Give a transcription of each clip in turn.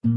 Stále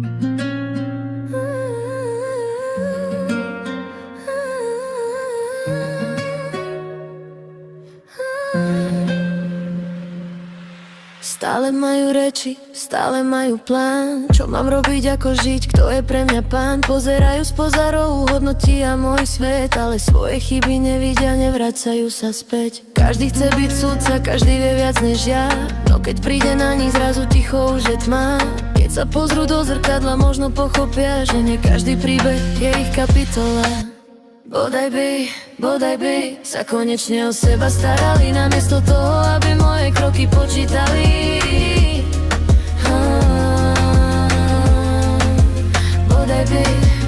majú reči, stále majú plán. Čo mám robiť, ako žiť, kto je pre mňa pán? Pozerajú spoza rohu, hodnotia môj svet, ale svoje chyby nevidia, nevracajú sa späť. Každý chce byť sudca, každý vie viac než ja, no keď príde na nich zrazu ticho už je tma. Keď sa pozrú do zrkadla, možno pochopia, že nie každý príbeh je ich kapitola. Bodaj by sa konečne o seba starali, namiesto toho, aby moje kroky počítali.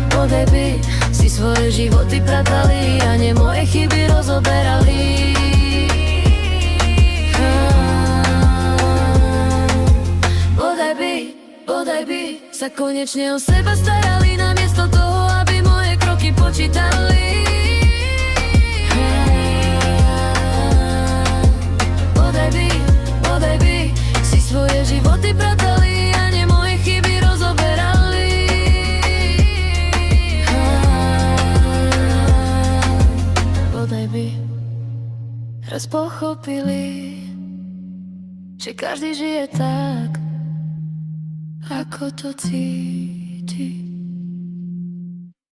Bodaj by si svoje životy pratali a nie moje chyby rozoberali. Bodaj by sa konečne o seba starali, namiesto toho, aby moje kroky počítali. Bodaj by si svoje životy pratali a nie moje chyby rozoberali. Bodaj by raz pochopili, že každý žije tak, ako to cíti.